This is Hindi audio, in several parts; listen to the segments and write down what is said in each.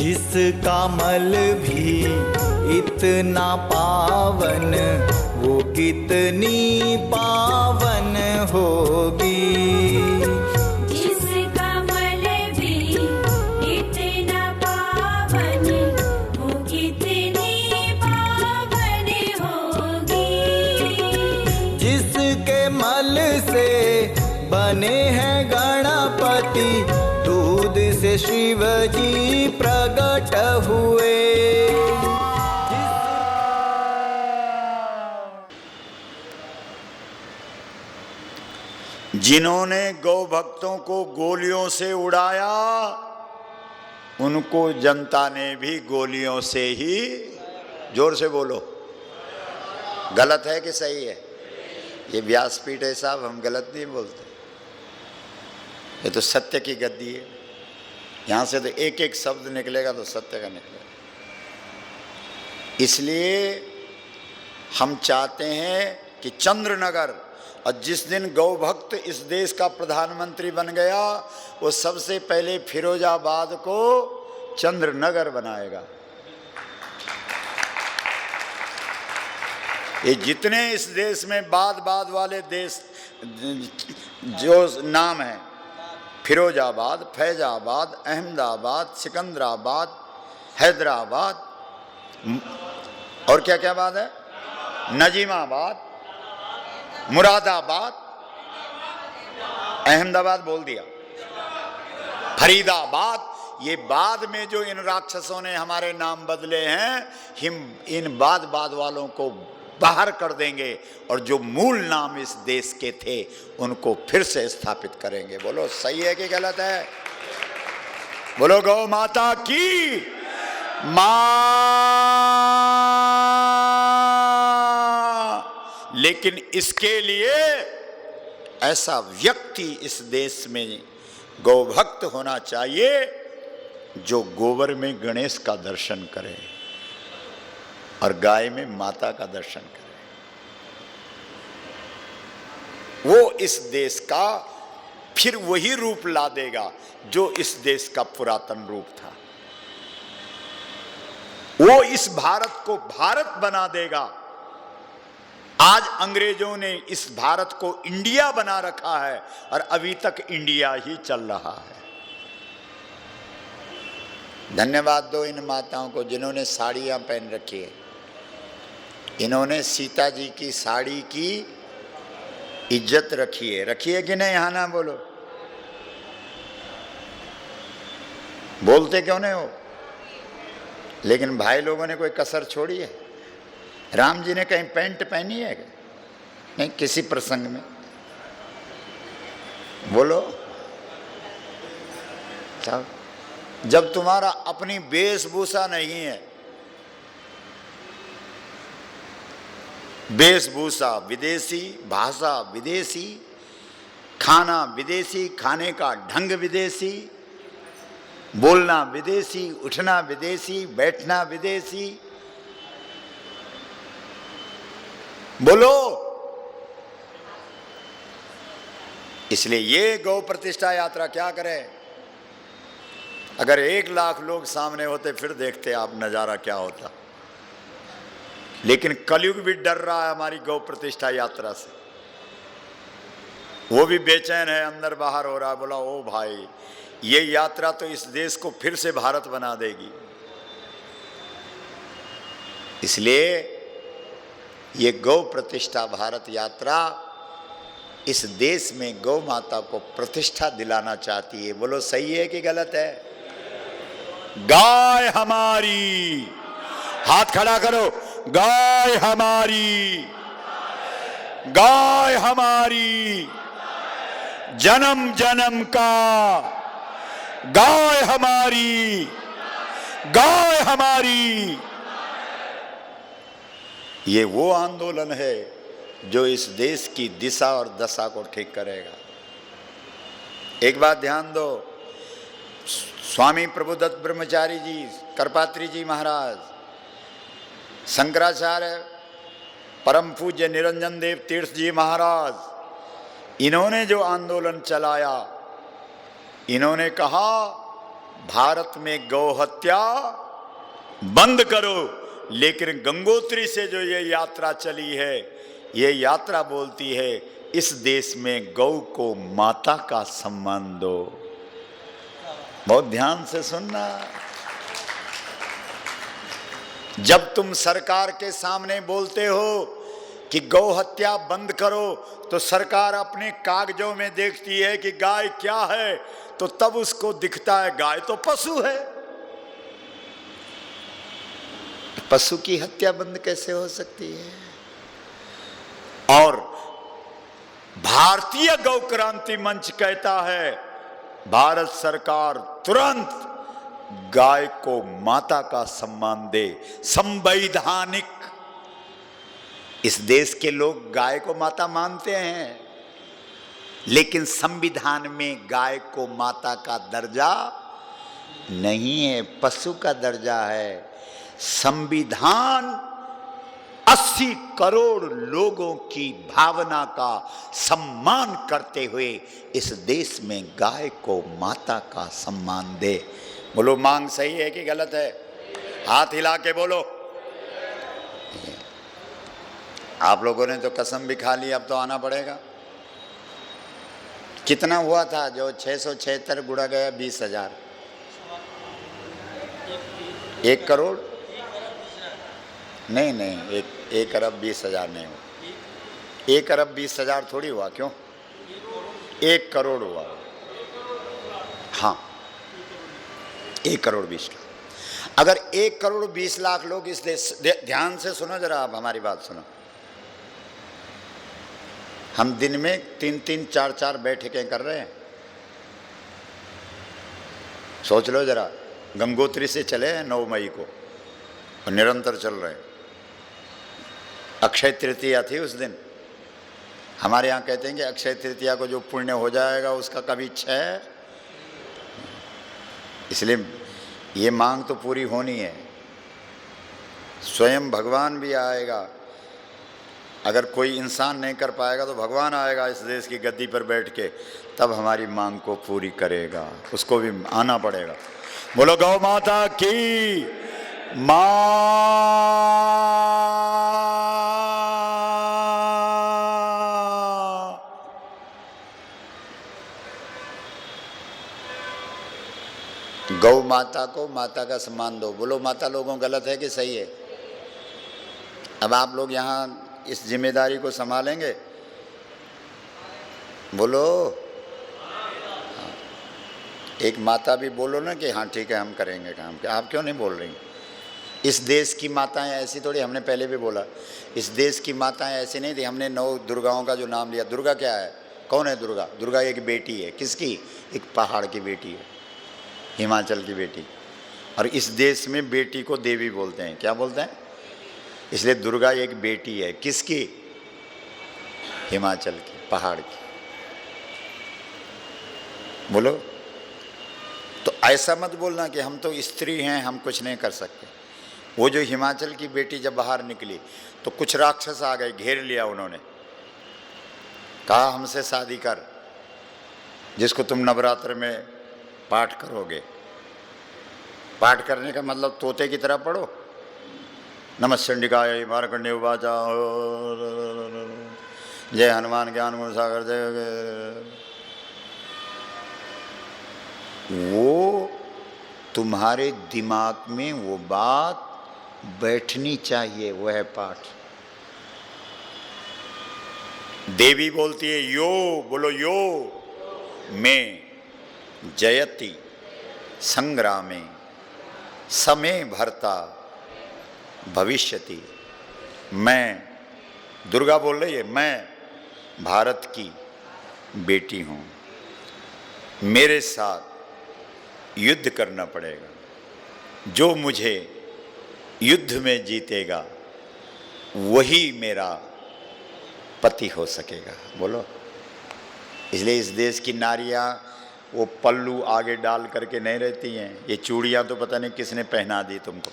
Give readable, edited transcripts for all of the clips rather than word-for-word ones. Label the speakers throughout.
Speaker 1: जिसका मल भी इतना पावन, वो कितनी पावन होगी।
Speaker 2: जिसका मल भी इतना पावन, वो कितनी पावन होगी।
Speaker 1: जिसके मल से बने हैं गणपति, दूध से शिव जी प्रकट हुए।
Speaker 3: जिन्होंने गौ भक्तों को गोलियों से उड़ाया, उनको जनता ने भी गोलियों से ही, जोर से बोलो, गलत है कि सही है? ये व्यासपीठ है साहब, हम गलत नहीं बोलते, ये तो सत्य की गद्दी है। यहाँ से तो एक एक शब्द निकलेगा तो सत्य का निकलेगा। इसलिए हम चाहते हैं कि चंद्रनगर, और जिस दिन गौ भक्त इस देश का प्रधानमंत्री बन गया, वो सबसे पहले फिरोजाबाद को चंद्रनगर बनाएगा। ये जितने इस देश में बाद वाले देश जो नाम है, फिरोजाबाद, फैजाबाद, अहमदाबाद, सिकंदराबाद, हैदराबाद, और क्या क्या बात है, नजीमाबाद, मुरादाबाद, अहमदाबाद बोल दिया, फरीदाबाद, ये बाद में जो इन राक्षसों ने हमारे नाम बदले हैं, हम इन बाद वालों को बाहर कर देंगे और जो मूल नाम इस देश के थे उनको फिर से स्थापित करेंगे। बोलो सही है कि गलत है? बोलो गौ माता की मां। लेकिन इसके लिए ऐसा व्यक्ति इस देश में गौ भक्त होना चाहिए जो गोबर में गणेश का दर्शन करे और गाय में माता का दर्शन करे। वो इस देश का फिर वही रूप ला देगा जो इस देश का पुरातन रूप था। वो इस भारत को भारत बना देगा। आज अंग्रेजों ने इस भारत को इंडिया बना रखा है और अभी तक इंडिया ही चल रहा है। धन्यवाद दो इन माताओं को जिन्होंने साड़ियां पहन रखी है। इन्होंने सीता जी की साड़ी की इज्जत रखी है कि नहीं? यहां ना बोलो, बोलते क्यों नहीं हो? लेकिन भाई लोगों ने कोई कसर छोड़ी है? राम जी ने कहीं पैंट पहनी है? नहीं, किसी प्रसंग में बोलो। जब तुम्हारा अपनी वेशभूषा नहीं है, वेशभूषा विदेशी, भाषा विदेशी, खाना विदेशी, खाने का ढंग विदेशी, बोलना विदेशी, उठना विदेशी, बैठना विदेशी, बोलो। इसलिए ये गौ प्रतिष्ठा यात्रा क्या करे? अगर 1 लाख लोग सामने होते फिर देखते आप नजारा क्या होता। लेकिन कलयुग भी डर रहा है हमारी गौ प्रतिष्ठा यात्रा से। वो भी बेचैन है, अंदर बाहर हो रहा है। बोला ओ भाई, ये यात्रा तो इस देश को फिर से भारत बना देगी। इसलिए ये गौ प्रतिष्ठा भारत यात्रा इस देश में गौ माता को प्रतिष्ठा दिलाना चाहती है। बोलो सही है कि गलत है? गाय हमारी, हाथ खड़ा करो, गाय हमारी, गाय हमारी, जन्म जन्म का, गाय हमारी, गाय हमारी। ये वो आंदोलन है जो इस देश की दिशा और दशा को ठीक करेगा। एक बात ध्यान दो, स्वामी प्रभुदत्त ब्रह्मचारी जी, करपात्री जी महाराज, शंकराचार्य परम पूज्य निरंजन देव तीर्थ जी महाराज, इन्होंने जो आंदोलन चलाया, इन्होंने कहा भारत में गौ हत्या बंद करो, लेकिन गंगोत्री से जो ये यात्रा चली है, ये यात्रा बोलती है इस देश में गौ को माता का सम्मान दो। बहुत ध्यान से सुनना। जब तुम सरकार के सामने बोलते हो कि गौ हत्या बंद करो, तो सरकार अपने कागजों में देखती है कि गाय क्या है, तो तब उसको दिखता है गाय तो पशु है। पशु की हत्या बंद कैसे हो सकती है? और भारतीय गौ क्रांति मंच कहता है भारत सरकार तुरंत गाय को माता का सम्मान दे। संवैधानिक, इस देश के लोग गाय को माता मानते हैं, लेकिन संविधान में गाय को माता का दर्जा नहीं है, पशु का दर्जा है। संविधान 80 करोड़ लोगों की भावना का सम्मान करते हुए इस देश में गाय को माता का सम्मान दे। बोलो मांग सही है कि गलत है? हाथ हिला के बोलो। आप लोगों ने तो कसम भी खा ली, अब तो आना पड़ेगा। कितना हुआ था जो 676 गुणा गया 20,000? 1 करोड़ नहीं, 1 अरब 20,000 नहीं हुआ। 1 अरब 20,000 थोड़ी हुआ, क्यों? 1 करोड़ हुआ। हाँ, 1 करोड़ 20 लाख। अगर 1 करोड़ 20 लाख लोग इस देश, ध्यान से सुनो जरा, आप हमारी बात सुनो। हम दिन में 3-3, 4-4 बैठकें कर रहे हैं। सोच लो जरा, गंगोत्री से चले हैं 9 मई को और निरंतर चल रहे हैं। अक्षय तृतीया थी उस दिन। हमारे यहाँ कहते हैं कि अक्षय तृतीया को जो पुण्य हो जाएगा उसका कभी क्षय। इसलिए ये मांग तो पूरी होनी है। स्वयं भगवान भी आएगा। अगर कोई इंसान नहीं कर पाएगा तो भगवान आएगा इस देश की गद्दी पर बैठ के, तब हमारी मांग को पूरी करेगा। उसको भी आना पड़ेगा। बोलो गौ माता की मां। गौ माता को माता का सम्मान दो। बोलो माता लोगों गलत है कि सही है? अब आप लोग यहाँ इस जिम्मेदारी को संभालेंगे? बोलो। एक माता भी बोलो ना कि हाँ ठीक है हम करेंगे काम। आप क्यों नहीं बोल रही? इस देश की माताएं ऐसी थोड़ी, हमने पहले भी बोला, इस देश की माताएं ऐसी नहीं थी। हमने 9 दुर्गाओं का जो नाम लिया। दुर्गा क्या है? कौन है दुर्गा? दुर्गा एक बेटी है। किसकी? एक पहाड़ की बेटी है, हिमाचल की बेटी। और इस देश में बेटी को देवी बोलते हैं। क्या बोलते हैं? इसलिए दुर्गा एक बेटी है। किसकी? हिमाचल की, पहाड़ की। बोलो। तो ऐसा मत बोलना कि हम तो स्त्री हैं, हम कुछ नहीं कर सकते। वो जो हिमाचल की बेटी जब बाहर निकली तो कुछ राक्षस आ गए, घेर लिया उन्होंने, कहा हमसे शादी कर, जिसको तुम नवरात्र में पाठ करोगे। पाठ करने का मतलब तोते की तरह पढ़ो। नमश्चंडिकाय मार्कंडेय उवाचा जय हनुमान ज्ञान गुण सागर जय। वो तुम्हारे दिमाग में वो बात बैठनी चाहिए। वह है पाठ। देवी बोलती है यो। बोलो यो। में जयति संग्रामे समय भरता भविष्यति। मैं, दुर्गा बोल रही है, मैं भारत की बेटी हूँ, मेरे साथ युद्ध करना पड़ेगा। जो मुझे युद्ध में जीतेगा वही मेरा पति हो सकेगा। बोलो। इसलिए इस देश की नारियां वो पल्लू आगे डाल करके नहीं रहती हैं। ये चूड़ियां तो पता नहीं किसने पहना दी तुमको।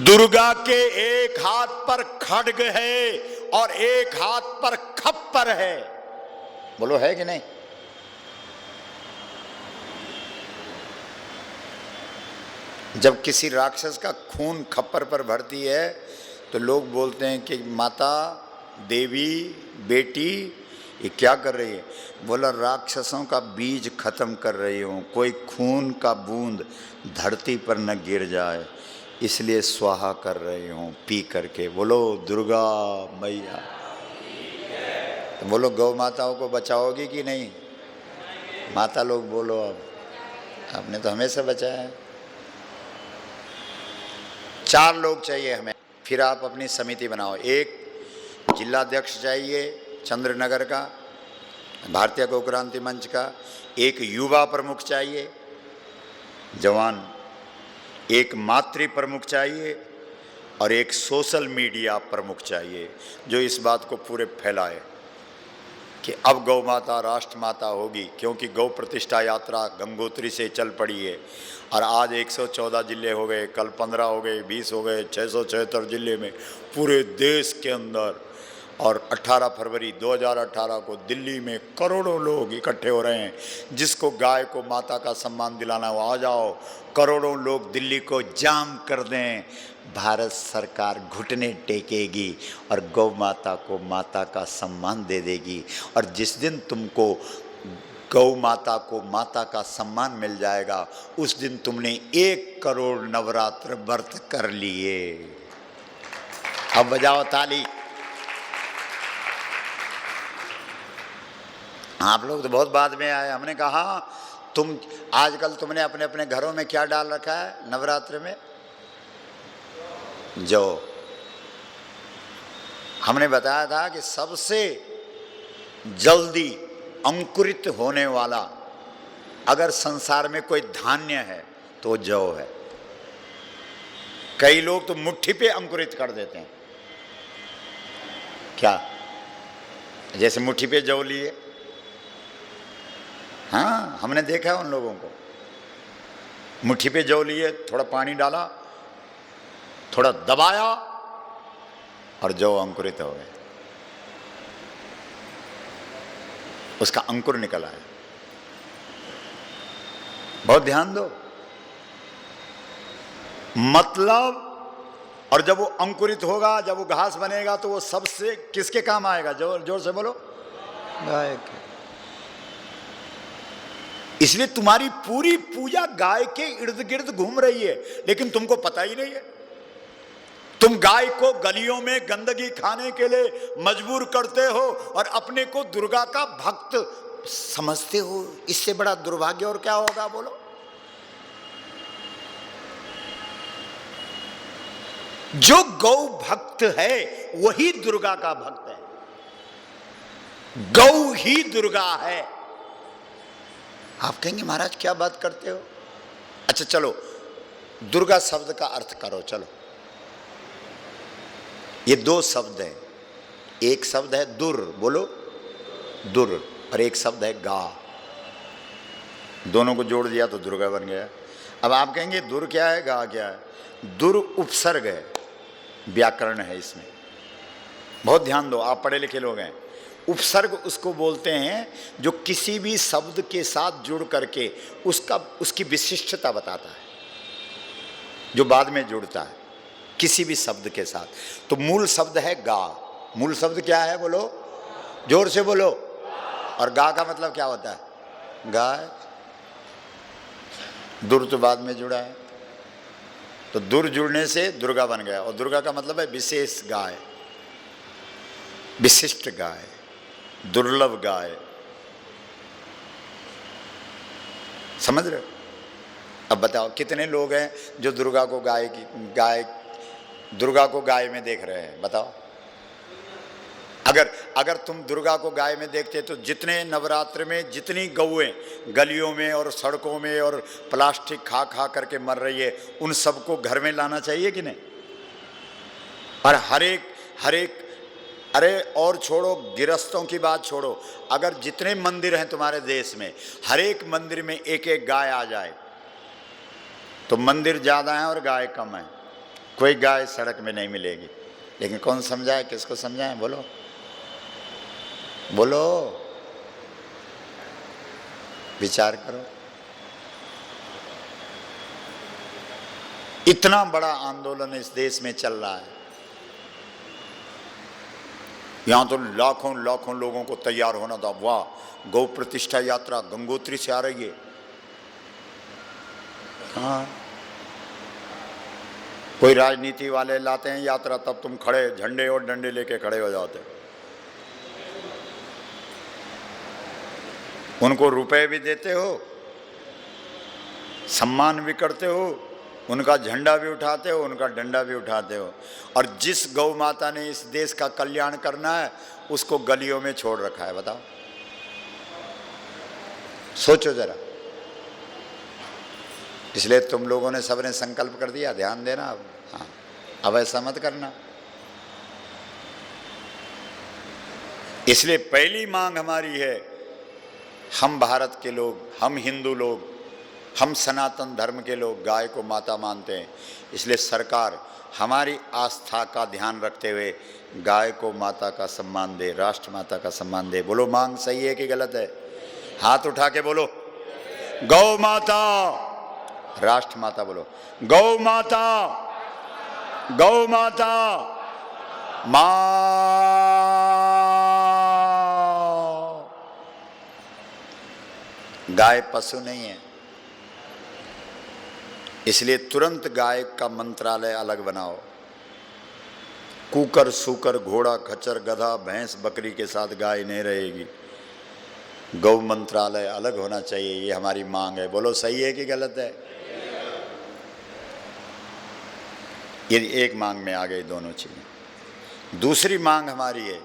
Speaker 3: दुर्गा के एक हाथ पर खड्ग है और एक हाथ पर खप्पर है। बोलो है कि नहीं? जब किसी राक्षस का खून खप्पर पर भरती है तो लोग बोलते हैं कि माता, देवी, बेटी ये क्या कर रही है? बोला राक्षसों का बीज खत्म कर रही हूँ, कोई खून का बूंद धरती पर न गिर जाए इसलिए स्वाहा कर रही हूँ पी करके। बोलो दुर्गा मैया। तो बोलो गौ माताओं को बचाओगी कि नहीं? माता लोग बोलो, अब आपने तो हमेशा बचाया है। 4 लोग चाहिए हमें, फिर आप अपनी समिति बनाओ। एक जिलाध्यक्ष चाहिए चंद्रनगर का, भारतीय गौ क्रांति मंच का। एक युवा प्रमुख चाहिए, जवान। एक मातृ प्रमुख चाहिए और एक सोशल मीडिया प्रमुख चाहिए जो इस बात को पूरे फैलाए कि अब गौ माता राष्ट्र माता होगी, क्योंकि गौ प्रतिष्ठा यात्रा गंगोत्री से चल पड़ी है और आज 114 जिले हो गए, कल 15 हो गए, 20 हो गए, 676 जिले में पूरे देश के अंदर। और 18 फरवरी 2018 को दिल्ली में करोड़ों लोग इकट्ठे हो रहे हैं। जिसको गाय को माता का सम्मान दिलाना हो आ जाओ, करोड़ों लोग दिल्ली को जाम कर दें। भारत सरकार घुटने टेकेगी और गौ माता को माता का सम्मान दे देगी। और जिस दिन तुमको गौ माता को माता का सम्मान मिल जाएगा उस दिन तुमने 1 करोड़ नवरात्र व्रत कर लिए। अब बजाओ ताली। आप लोग तो बहुत बाद में आए। हमने कहा तुम आजकल तुमने अपने अपने घरों में क्या डाल रखा है नवरात्र में? जौ। हमने बताया था कि सबसे जल्दी अंकुरित होने वाला अगर संसार में कोई धान्य है तो वो जौ है। कई लोग तो मुट्ठी पे अंकुरित कर देते हैं। क्या? जैसे मुट्ठी पे जौ लिए। हाँ, हमने देखा है उन लोगों को। मुट्ठी पे जौ लिए, थोड़ा पानी डाला, थोड़ा दबाया और जौ अंकुरित हो गए, उसका अंकुर निकला है। बहुत ध्यान दो मतलब। और जब वो अंकुरित होगा, जब वो घास बनेगा तो वो सबसे किसके काम आएगा? जोर जोर से बोलो, गाय के। इसलिए तुम्हारी पूरी पूजा गाय के इर्द गिर्द घूम रही है, लेकिन तुमको पता ही नहीं है। तुम गाय को गलियों में गंदगी खाने के लिए मजबूर करते हो और अपने को दुर्गा का भक्त समझते हो। इससे बड़ा दुर्भाग्य और क्या होगा? बोलो। जो गौ भक्त है वही दुर्गा का भक्त है। गौ ही दुर्गा है। आप कहेंगे महाराज क्या बात करते हो? अच्छा चलो, दुर्गा शब्द का अर्थ करो। चलो, ये 2 शब्द हैं। एक शब्द है दुर, बोलो दुर, और एक शब्द है गा। दोनों को जोड़ दिया तो दुर्गा बन गया। अब आप कहेंगे दुर क्या है, गा क्या है? दुर उपसर्ग है, व्याकरण है इसमें। बहुत ध्यान दो, आप पढ़े लिखे लोग हैं। उपसर्ग उसको बोलते हैं जो किसी भी शब्द के साथ जुड़ करके उसकी विशिष्टता बताता है, जो बाद में जुड़ता है किसी भी शब्द के साथ। तो मूल शब्द है गा। मूल शब्द क्या है? बोलो, जोर से बोलो। और गा का मतलब क्या होता है? गाय। दुर तो बाद में जुड़ा है, तो दुर जुड़ने से दुर्गा बन गया। और दुर्गा का मतलब है विशेष गाय, विशिष्ट गाय, दुर्लभ गाय। समझ रहे हो? अब बताओ कितने लोग हैं जो दुर्गा को गाय में देख रहे हैं? बताओ। अगर तुम दुर्गा को गाय में देखते तो जितने नवरात्र में जितनी गौएं गलियों में और सड़कों में और प्लास्टिक खा खा करके मर रही है, उन सबको घर में लाना चाहिए कि नहीं? और हर एक अरे और छोड़ो, गिरस्तों की बात छोड़ो, अगर जितने मंदिर हैं तुम्हारे देश में, हर एक मंदिर में एक एक गाय आ जाए तो मंदिर ज़्यादा हैं और गाय कम है। कोई गाय सड़क में नहीं मिलेगी। लेकिन कौन समझाए, किसको समझाएं? बोलो बोलो। विचार करो, इतना बड़ा आंदोलन इस देश में चल रहा है, यहां तो लाखों लाखों लोगों को तैयार होना था। वाह, गौ प्रतिष्ठा यात्रा गंगोत्री से आ रही है। हाँ, कोई राजनीति वाले लाते हैं यात्रा, तब तुम खड़े झंडे और डंडे लेके खड़े हो जाते हो। उनको रुपए भी देते हो, सम्मान भी करते हो, उनका झंडा भी उठाते हो, उनका डंडा भी उठाते हो, और जिस गौ माता ने इस देश का कल्याण करना है उसको गलियों में छोड़ रखा है। बताओ, सोचो जरा। इसलिए तुम लोगों ने सबने संकल्प कर दिया, ध्यान देना अब। हाँ, अब ऐसा मत करना। इसलिए पहली मांग हमारी है, हम भारत के लोग, हम हिंदू लोग, हम सनातन धर्म के लोग गाय को माता मानते हैं। इसलिए सरकार हमारी आस्था का ध्यान रखते हुए गाय को माता का सम्मान दे, राष्ट्र माता का सम्मान दे। बोलो, मांग सही है कि गलत है? हाथ उठा के बोलो, गौ माता, राष्ट्र माता बोलो, गौ माता, गौ माता, मां। गाय पशु नहीं है, इसलिए तुरंत गाय का मंत्रालय अलग बनाओ। कुकर, सूकर, घोड़ा, खच्चर, गधा, भैंस, बकरी के साथ गाय नहीं रहेगी। गौ मंत्रालय अलग होना चाहिए, ये हमारी मांग है। बोलो, सही है कि गलत है? ये एक मांग में आ गई दोनों चीजें। दूसरी मांग हमारी है,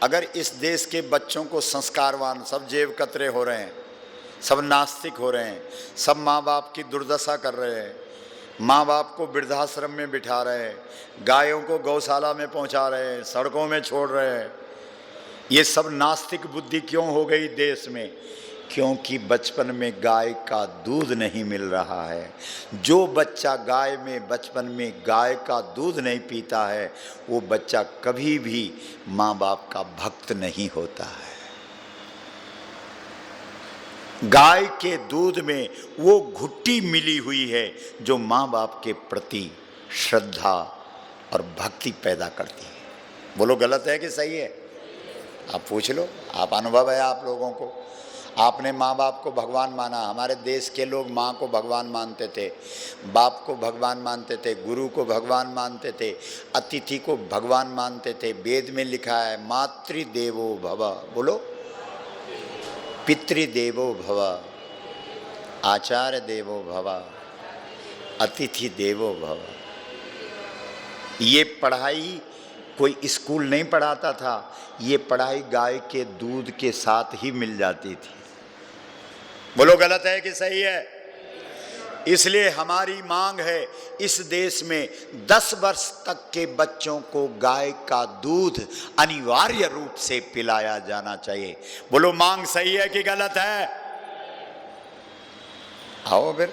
Speaker 3: अगर इस देश के बच्चों को संस्कारवान, सब जेब कतरे हो रहे हैं, सब नास्तिक हो रहे हैं, सब माँ बाप की दुर्दशा कर रहे हैं, माँ बाप को वृद्धाश्रम में बिठा रहे हैं, गायों को गौशाला में पहुँचा रहे हैं, सड़कों में छोड़ रहे हैं, ये सब नास्तिक बुद्धि क्यों हो गई देश में? क्योंकि बचपन में गाय का दूध नहीं मिल रहा है। जो बच्चा गाय में बचपन में गाय का दूध नहीं पीता है, वो बच्चा कभी भी माँ बाप का भक्त नहीं होता है। गाय के दूध में वो घुट्टी मिली हुई है जो माँ बाप के प्रति श्रद्धा और भक्ति पैदा करती है। बोलो, गलत है कि सही है? आप पूछ लो, आप अनुभव है आप लोगों को। आपने माँ बाप को भगवान माना। हमारे देश के लोग माँ को भगवान मानते थे, बाप को भगवान मानते थे, गुरु को भगवान मानते थे, अतिथि को भगवान मानते थे। वेद में लिखा है, मातृदेवो भव। बोलो, पितृदेवो भव, आचार्य देवो भव, अतिथि देवो भव। ये पढ़ाई कोई स्कूल नहीं पढ़ाता था, ये पढ़ाई गाय के दूध के साथ ही मिल जाती थी। बोलो, गलत है कि सही है? इसलिए हमारी मांग है, इस देश में 10 वर्ष तक के बच्चों को गाय का दूध अनिवार्य रूप से पिलाया जाना चाहिए। बोलो, मांग सही है कि गलत है? आओ फिर।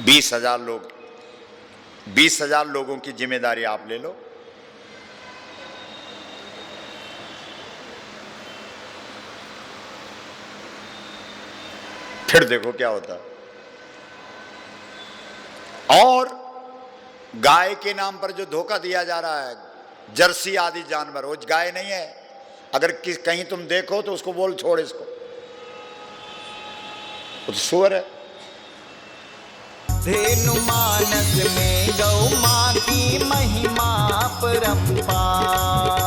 Speaker 3: 20,000 लोग, 20,000 लोगों की जिम्मेदारी आप ले लो। फिर देखो क्या होता। और गाय के नाम पर जो धोखा दिया जा रहा है, जर्सी आदि जानवर, वो गाय नहीं है। अगर कहीं तुम देखो तो उसको बोल, छोड़ इसको, वो तो सूअर है।
Speaker 1: धेनु मानस में गौ माँ की महिमा परंपार।